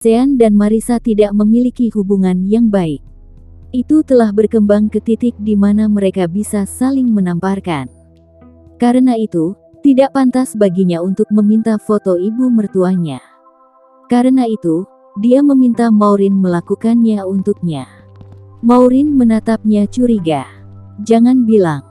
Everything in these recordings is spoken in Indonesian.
Sean dan Marissa tidak memiliki hubungan yang baik. Itu telah berkembang ke titik di mana mereka bisa saling menamparkan. Karena itu, tidak pantas baginya untuk meminta foto ibu mertuanya. Karena itu, dia meminta Maureen melakukannya untuknya. Maureen menatapnya curiga. Jangan bilang.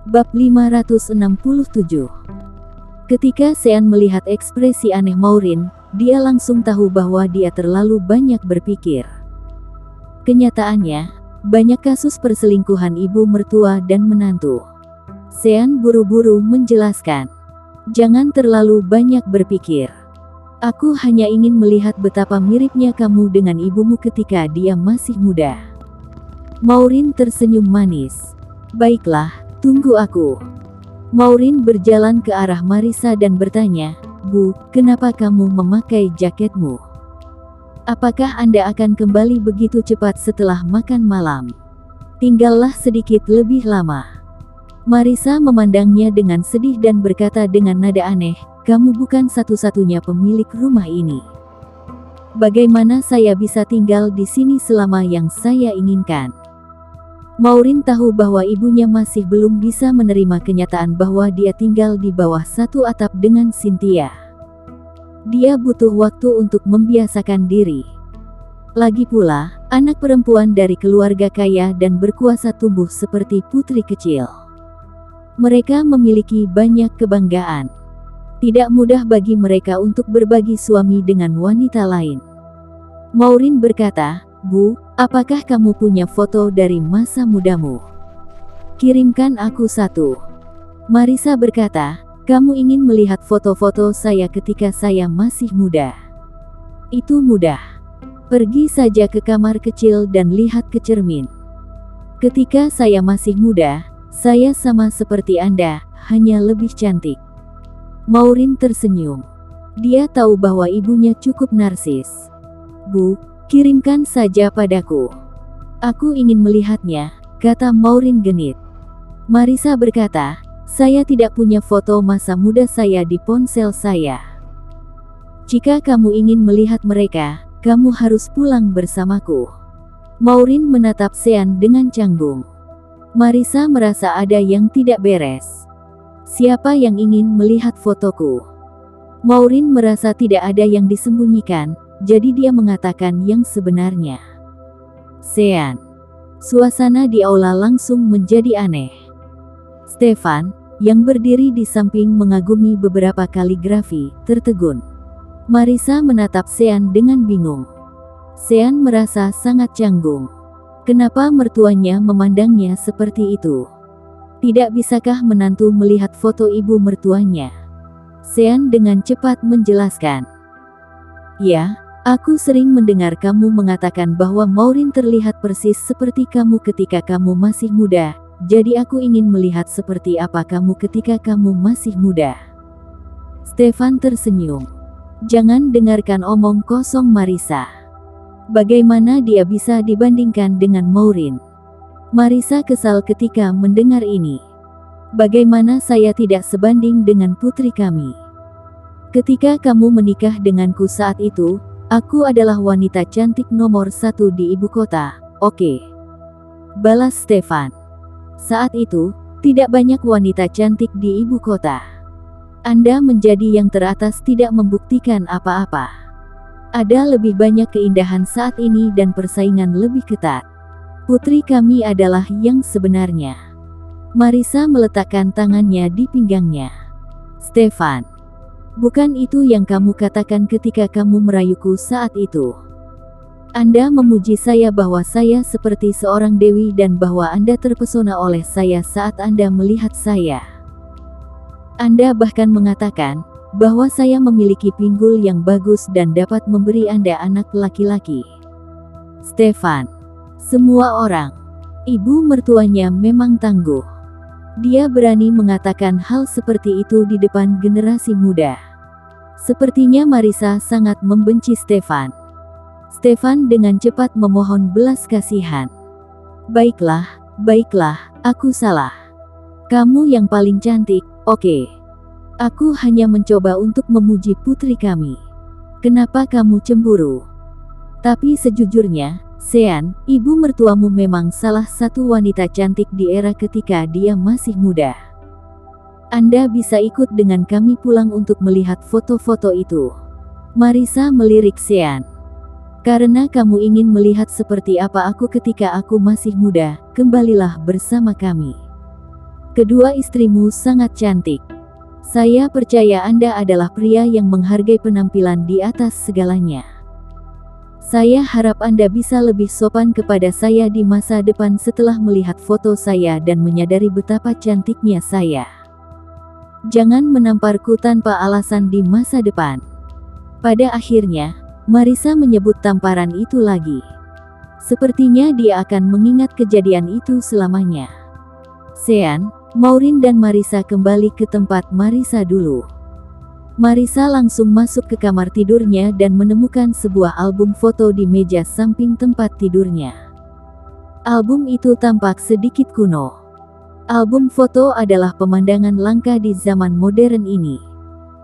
Bab 567. Ketika Sean melihat ekspresi aneh Maureen, dia langsung tahu bahwa dia terlalu banyak berpikir. Kenyataannya, banyak kasus perselingkuhan ibu mertua dan menantu. Sean buru-buru menjelaskan. Jangan terlalu banyak berpikir. Aku hanya ingin melihat betapa miripnya kamu dengan ibumu ketika dia masih muda. Maureen tersenyum manis. Baiklah, tunggu aku. Maureen berjalan ke arah Marissa dan bertanya, Bu, kenapa kamu memakai jaketmu? Apakah Anda akan kembali begitu cepat setelah makan malam? Tinggallah sedikit lebih lama. Marissa memandangnya dengan sedih dan berkata dengan nada aneh, kamu bukan satu-satunya pemilik rumah ini. Bagaimana saya bisa tinggal di sini selama yang saya inginkan? Maureen tahu bahwa ibunya masih belum bisa menerima kenyataan bahwa dia tinggal di bawah satu atap dengan Cynthia. Dia butuh waktu untuk membiasakan diri. Lagi pula, anak perempuan dari keluarga kaya dan berkuasa tumbuh seperti putri kecil. Mereka memiliki banyak kebanggaan. Tidak mudah bagi mereka untuk berbagi suami dengan wanita lain. Maureen berkata, Bu, apakah kamu punya foto dari masa mudamu? Kirimkan aku satu. Marissa berkata, kamu ingin melihat foto-foto saya ketika saya masih muda. Itu mudah. Pergi saja ke kamar kecil dan lihat ke cermin. Ketika saya masih muda, saya sama seperti Anda, hanya lebih cantik. Maureen tersenyum. Dia tahu bahwa ibunya cukup narsis. Bu, kirimkan saja padaku. Aku ingin melihatnya, kata Maureen genit. Marissa berkata, saya tidak punya foto masa muda saya di ponsel saya. Jika kamu ingin melihat mereka, kamu harus pulang bersamaku. Maureen menatap Sean dengan canggung. Marissa merasa ada yang tidak beres. Siapa yang ingin melihat fotoku? Maureen merasa tidak ada yang disembunyikan, jadi dia mengatakan yang sebenarnya. Sean. Suasana di aula langsung menjadi aneh. Stefan, yang berdiri di samping mengagumi beberapa kaligrafi, tertegun. Marissa menatap Sean dengan bingung. Sean merasa sangat canggung. Kenapa mertuanya memandangnya seperti itu? Tidak bisakah menantu melihat foto ibu mertuanya? Sean dengan cepat menjelaskan. Ya, aku sering mendengar kamu mengatakan bahwa Maureen terlihat persis seperti kamu ketika kamu masih muda, jadi aku ingin melihat seperti apa kamu ketika kamu masih muda. Stefan tersenyum. Jangan dengarkan omong kosong Marissa. Bagaimana dia bisa dibandingkan dengan Maureen? Marissa kesal ketika mendengar ini. Bagaimana saya tidak sebanding dengan putri kami? Ketika kamu menikah denganku saat itu, aku adalah wanita cantik nomor 1 di ibu kota, oke? Balas Stefan. Saat itu, tidak banyak wanita cantik di ibu kota. Anda menjadi yang teratas tidak membuktikan apa-apa. Ada lebih banyak keindahan saat ini dan persaingan lebih ketat. Putri kami adalah yang sebenarnya. Marissa meletakkan tangannya di pinggangnya. Stefan. Bukan itu yang kamu katakan ketika kamu merayuku saat itu. Anda memuji saya bahwa saya seperti seorang dewi dan bahwa Anda terpesona oleh saya saat Anda melihat saya. Anda bahkan mengatakan bahwa saya memiliki pinggul yang bagus dan dapat memberi Anda anak laki-laki. Stefan. Semua orang. Ibu mertuanya memang tangguh. Dia berani mengatakan hal seperti itu di depan generasi muda. Sepertinya Marissa sangat membenci Stefan. Stefan dengan cepat memohon belas kasihan. Baiklah, baiklah, aku salah. Kamu yang paling cantik, oke. Aku hanya mencoba untuk memuji putri kami. Kenapa kamu cemburu? Tapi sejujurnya, Sean, ibu mertuamu memang salah satu wanita cantik di era ketika dia masih muda. Anda bisa ikut dengan kami pulang untuk melihat foto-foto itu. Marisa melirik Sean. Karena kamu ingin melihat seperti apa aku ketika aku masih muda, kembalilah bersama kami. Kedua istrimu sangat cantik. Saya percaya Anda adalah pria yang menghargai penampilan di atas segalanya. Saya harap Anda bisa lebih sopan kepada saya di masa depan setelah melihat foto saya dan menyadari betapa cantiknya saya. Jangan menamparku tanpa alasan di masa depan. Pada akhirnya, Marisa menyebut tamparan itu lagi. Sepertinya dia akan mengingat kejadian itu selamanya. Sean, Maureen dan Marisa kembali ke tempat Marisa dulu. Marisa langsung masuk ke kamar tidurnya dan menemukan sebuah album foto di meja samping tempat tidurnya. Album itu tampak sedikit kuno. Album foto adalah pemandangan langka di zaman modern ini.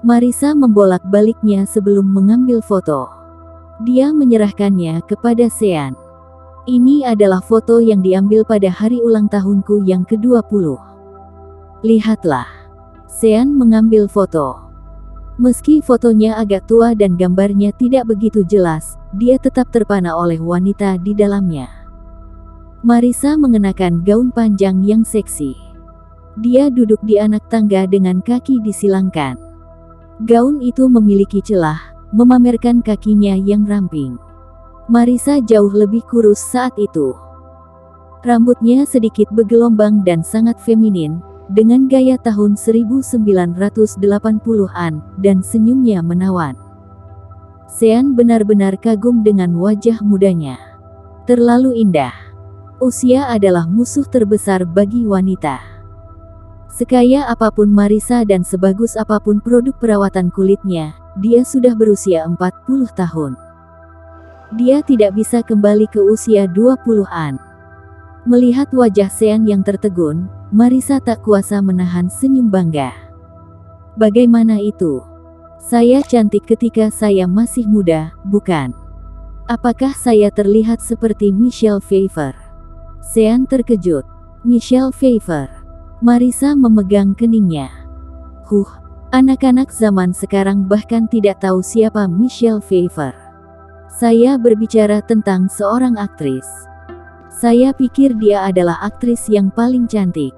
Marisa membolak-baliknya sebelum mengambil foto. Dia menyerahkannya kepada Sean. Ini adalah foto yang diambil pada hari ulang tahunku yang ke-20. Lihatlah. Sean mengambil foto. Meski fotonya agak tua dan gambarnya tidak begitu jelas, dia tetap terpana oleh wanita di dalamnya. Marisa mengenakan gaun panjang yang seksi. Dia duduk di anak tangga dengan kaki disilangkan. Gaun itu memiliki celah, memamerkan kakinya yang ramping. Marisa jauh lebih kurus saat itu. Rambutnya sedikit bergelombang dan sangat feminin, dengan gaya tahun 1980-an, dan senyumnya menawan. Sean benar-benar kagum dengan wajah mudanya. Terlalu indah. Usia adalah musuh terbesar bagi wanita. Sekaya apapun Marisa dan sebagus apapun produk perawatan kulitnya, dia sudah berusia 40 tahun. Dia tidak bisa kembali ke usia 20-an. Melihat wajah Sean yang tertegun, Marisa tak kuasa menahan senyum bangga. Bagaimana itu? Saya cantik ketika saya masih muda, bukan? Apakah saya terlihat seperti Michelle Pfeiffer? Sean terkejut. Michelle Pfeiffer. Marisa memegang keningnya. Anak-anak zaman sekarang bahkan tidak tahu siapa Michelle Pfeiffer. Saya berbicara tentang seorang aktris. Saya pikir dia adalah aktris yang paling cantik.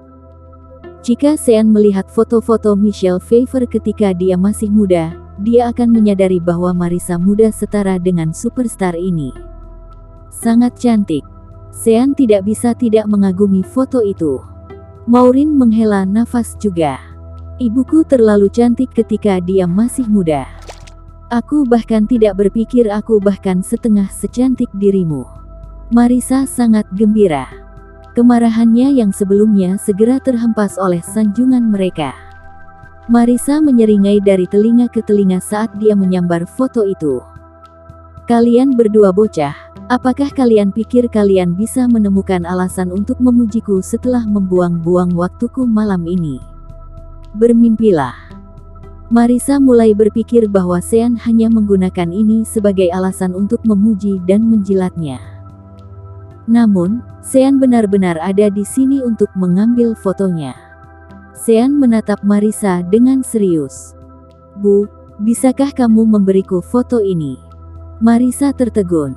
Jika Sean melihat foto-foto Michelle Pfeiffer ketika dia masih muda, dia akan menyadari bahwa Marisa muda setara dengan superstar ini. Sangat cantik. Sean tidak bisa tidak mengagumi foto itu. Maureen menghela nafas juga. Ibuku terlalu cantik ketika dia masih muda. Aku bahkan tidak berpikir aku bahkan setengah secantik dirimu. Marisa sangat gembira. Kemarahannya yang sebelumnya segera terhempas oleh sanjungan mereka. Marisa menyeringai dari telinga ke telinga saat dia menyambar foto itu. Kalian berdua bocah, apakah kalian pikir kalian bisa menemukan alasan untuk memujiku setelah membuang-buang waktuku malam ini? Bermimpilah. Marisa mulai berpikir bahwa Sean hanya menggunakan ini sebagai alasan untuk memuji dan menjilatnya. Namun, Sean benar-benar ada di sini untuk mengambil fotonya. Sean menatap Marisa dengan serius. Bu, bisakah kamu memberiku foto ini? Marisa tertegun.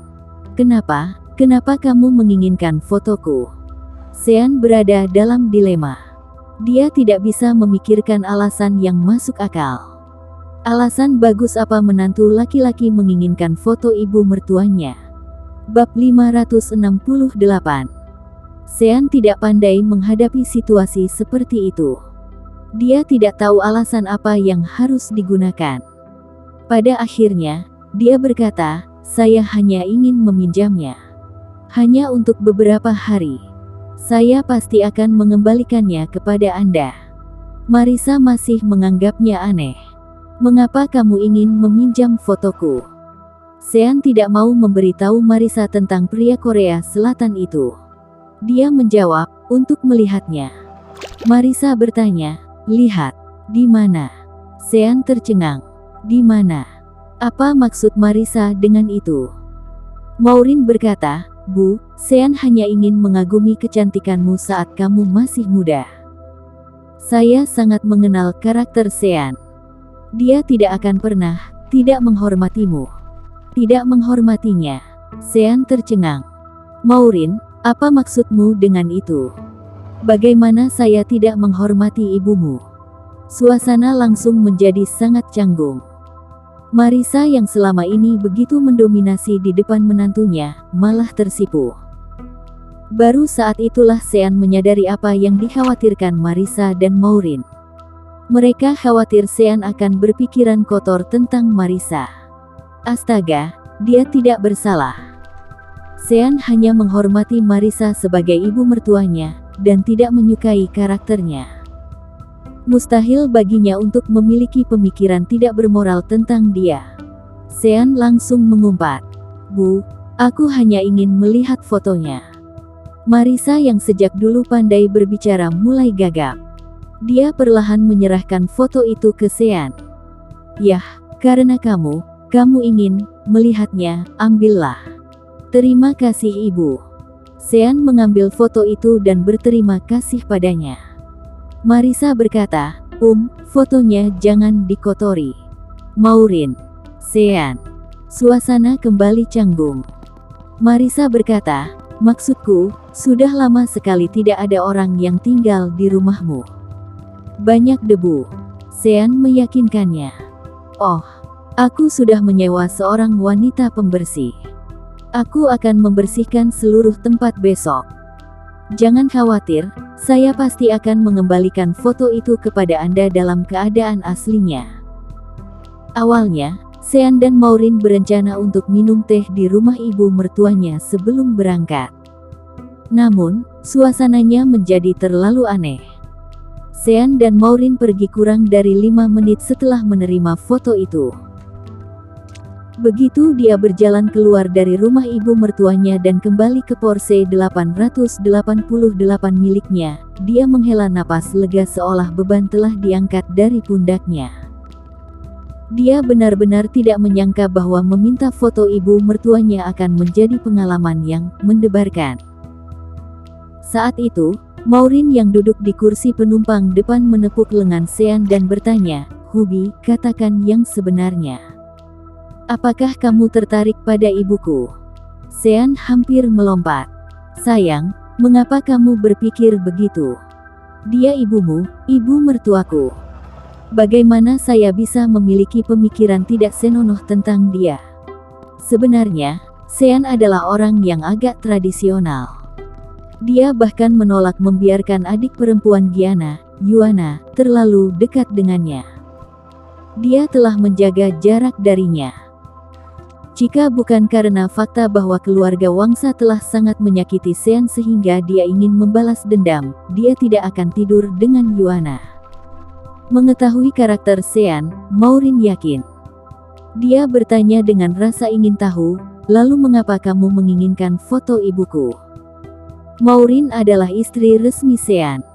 Kenapa? Kenapa kamu menginginkan fotoku? Sean berada dalam dilema. Dia tidak bisa memikirkan alasan yang masuk akal. Alasan bagus apa menantu laki-laki menginginkan foto ibu mertuanya? Bab 568. Sean tidak pandai menghadapi situasi seperti itu. Dia tidak tahu alasan apa yang harus digunakan. Pada akhirnya, dia berkata, "Saya hanya ingin meminjamnya. Hanya untuk beberapa hari. Saya pasti akan mengembalikannya kepada Anda." Marisa masih menganggapnya aneh. Mengapa kamu ingin meminjam fotoku? Sean tidak mau memberitahu Marisa tentang pria Korea Selatan itu. Dia menjawab, untuk melihatnya. Marisa bertanya, lihat, di mana? Sean tercengang. Di mana? Apa maksud Marisa dengan itu? Maureen berkata, Bu, Sean hanya ingin mengagumi kecantikanmu saat kamu masih muda. Saya sangat mengenal karakter Sean. Dia tidak akan pernah tidak menghormatimu. Tidak menghormatinya. Sean tercengang. Maureen, apa maksudmu dengan itu? Bagaimana saya tidak menghormati ibumu? Suasana langsung menjadi sangat canggung. Marisa yang selama ini begitu mendominasi di depan menantunya, malah tersipu. Baru saat itulah Sean menyadari apa yang dikhawatirkan Marisa dan Maureen. Mereka khawatir Sean akan berpikiran kotor tentang Marisa. Astaga, dia tidak bersalah. Sean hanya menghormati Marisa sebagai ibu mertuanya, dan tidak menyukai karakternya. Mustahil baginya untuk memiliki pemikiran tidak bermoral tentang dia. Sean langsung mengumpat, Bu, aku hanya ingin melihat fotonya. Marisa yang sejak dulu pandai berbicara mulai gagap. Dia perlahan menyerahkan foto itu ke Sean. Yah, karena kamu ingin melihatnya, ambillah. Terima kasih ibu. Sean mengambil foto itu dan berterima kasih padanya. Marisa berkata, fotonya jangan dikotori. Maureen, Sean. Suasana kembali canggung. Marisa berkata, maksudku, sudah lama sekali tidak ada orang yang tinggal di rumahmu. Banyak debu. Sean meyakinkannya. Oh, aku sudah menyewa seorang wanita pembersih. Aku akan membersihkan seluruh tempat besok. Jangan khawatir, saya pasti akan mengembalikan foto itu kepada Anda dalam keadaan aslinya. Awalnya, Sean dan Maureen berencana untuk minum teh di rumah ibu mertuanya sebelum berangkat. Namun, suasananya menjadi terlalu aneh. Sean dan Maureen pergi kurang dari 5 menit setelah menerima foto itu. Begitu dia berjalan keluar dari rumah ibu mertuanya dan kembali ke Porsche 888 miliknya, dia menghela napas lega seolah beban telah diangkat dari pundaknya. Dia benar-benar tidak menyangka bahwa meminta foto ibu mertuanya akan menjadi pengalaman yang mendebarkan. Saat itu, Maureen yang duduk di kursi penumpang depan menepuk lengan Sean dan bertanya, Hubi, katakan yang sebenarnya. Apakah kamu tertarik pada ibuku? Sean hampir melompat. Sayang, mengapa kamu berpikir begitu? Dia ibumu, ibu mertuaku. Bagaimana saya bisa memiliki pemikiran tidak senonoh tentang dia? Sebenarnya, Sean adalah orang yang agak tradisional. Dia bahkan menolak membiarkan adik perempuan Gianna, Yuana, terlalu dekat dengannya. Dia telah menjaga jarak darinya. Jika bukan karena fakta bahwa keluarga Wangsa telah sangat menyakiti Sean sehingga dia ingin membalas dendam, dia tidak akan tidur dengan Yuana. Mengetahui karakter Sean, Maureen yakin. Dia bertanya dengan rasa ingin tahu, lalu mengapa kamu menginginkan foto ibuku? Maureen adalah istri resmi Sean.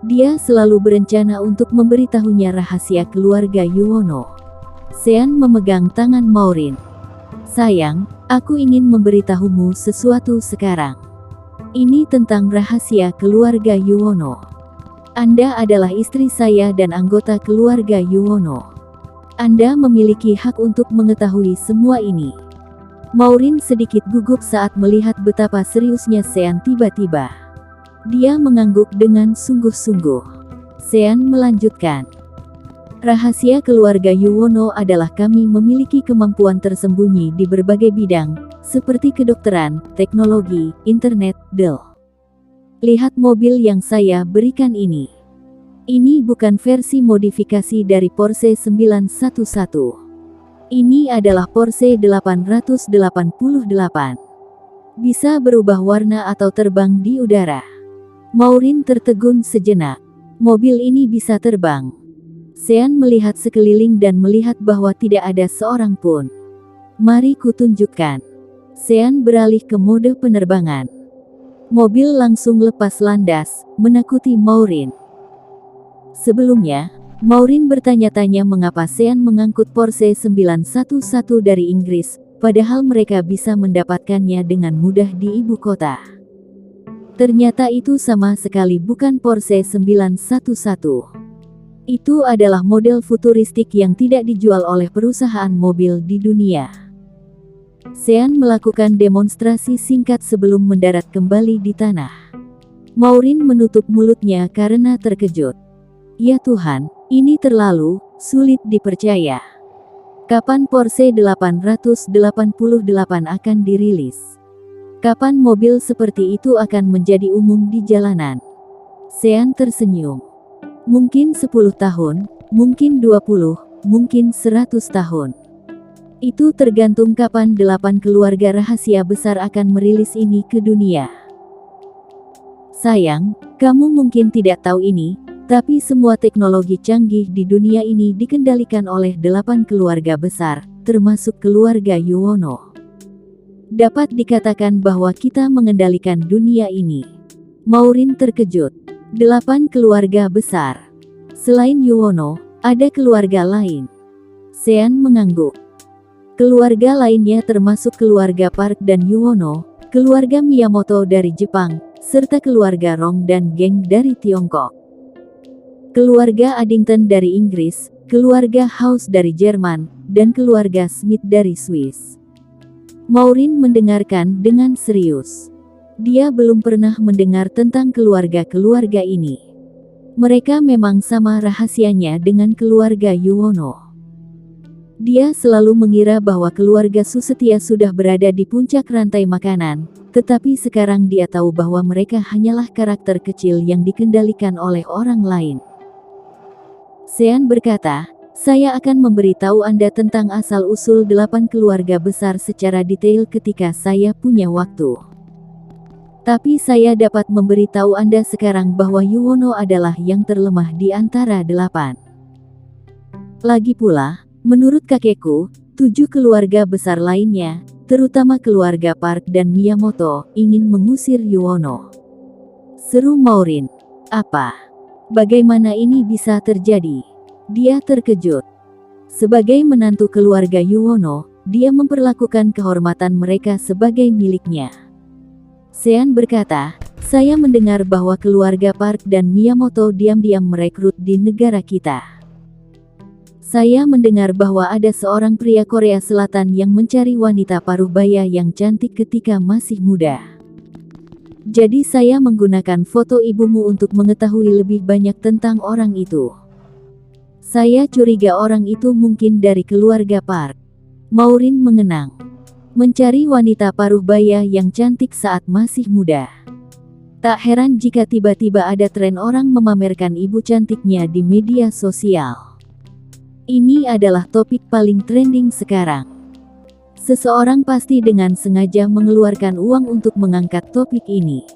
Dia selalu berencana untuk memberitahunya rahasia keluarga Yuwono. Sean memegang tangan Maureen. Sayang, aku ingin memberitahumu sesuatu sekarang. Ini tentang rahasia keluarga Yuwono. Anda adalah istri saya dan anggota keluarga Yuwono. Anda memiliki hak untuk mengetahui semua ini. Maureen sedikit gugup saat melihat betapa seriusnya Sean tiba-tiba. Dia mengangguk dengan sungguh-sungguh. Sean melanjutkan. Rahasia keluarga Yuwono adalah kami memiliki kemampuan tersembunyi di berbagai bidang, seperti kedokteran, teknologi, internet, Lihat mobil yang saya berikan ini. Ini bukan versi modifikasi dari Porsche 911. Ini adalah Porsche 888. Bisa berubah warna atau terbang di udara. Maureen tertegun sejenak. Mobil ini bisa terbang. Sean melihat sekeliling dan melihat bahwa tidak ada seorang pun. Mari kutunjukkan. Sean beralih ke mode penerbangan. Mobil langsung lepas landas, menakuti Maureen. Sebelumnya, Maureen bertanya-tanya mengapa Sean mengangkut Porsche 911 dari Inggris, padahal mereka bisa mendapatkannya dengan mudah di ibu kota. Ternyata itu sama sekali bukan Porsche 911. Itu adalah model futuristik yang tidak dijual oleh perusahaan mobil di dunia. Sean melakukan demonstrasi singkat sebelum mendarat kembali di tanah. Maureen menutup mulutnya karena terkejut. Ya Tuhan, ini terlalu sulit dipercaya. Kapan Porsche 888 akan dirilis? Kapan mobil seperti itu akan menjadi umum di jalanan? Sean tersenyum. Mungkin 10 tahun, mungkin 20, mungkin 100 tahun. Itu tergantung kapan 8 keluarga rahasia besar akan merilis ini ke dunia. Sayang, kamu mungkin tidak tahu ini, tapi semua teknologi canggih di dunia ini dikendalikan oleh 8 keluarga besar, termasuk keluarga Yuwono. Dapat dikatakan bahwa kita mengendalikan dunia ini. Maureen terkejut. 8 keluarga besar. Selain Yuwono, ada keluarga lain. Sean mengangguk. Keluarga lainnya termasuk keluarga Park dan Yuwono, keluarga Miyamoto dari Jepang, serta keluarga Rong dan Geng dari Tiongkok. Keluarga Addington dari Inggris, keluarga House dari Jerman, dan keluarga Smith dari Swiss. Maureen mendengarkan dengan serius. Dia belum pernah mendengar tentang keluarga-keluarga ini. Mereka memang sama rahasianya dengan keluarga Yuwono. Dia selalu mengira bahwa keluarga Susetia sudah berada di puncak rantai makanan, tetapi sekarang dia tahu bahwa mereka hanyalah karakter kecil yang dikendalikan oleh orang lain. Sean berkata, saya akan memberitahu Anda tentang asal-usul 8 keluarga besar secara detail ketika saya punya waktu. Tapi saya dapat memberitahu Anda sekarang bahwa Yuwono adalah yang terlemah di antara 8. Lagi pula, menurut kakekku, 7 keluarga besar lainnya, terutama keluarga Park dan Miyamoto, ingin mengusir Yuwono. Seru Maureen. Apa? Bagaimana ini bisa terjadi? Dia terkejut. Sebagai menantu keluarga Yuwono, dia memperlakukan kehormatan mereka sebagai miliknya. Sean berkata, saya mendengar bahwa keluarga Park dan Miyamoto diam-diam merekrut di negara kita. Saya mendengar bahwa ada seorang pria Korea Selatan yang mencari wanita paruh baya yang cantik ketika masih muda. Jadi saya menggunakan foto ibumu untuk mengetahui lebih banyak tentang orang itu. Saya curiga orang itu mungkin dari keluarga Park. Maureen mengenang. Mencari wanita paruh baya yang cantik saat masih muda. Tak heran jika tiba-tiba ada tren orang memamerkan ibu cantiknya di media sosial. Ini adalah topik paling trending sekarang. Seseorang pasti dengan sengaja mengeluarkan uang untuk mengangkat topik ini.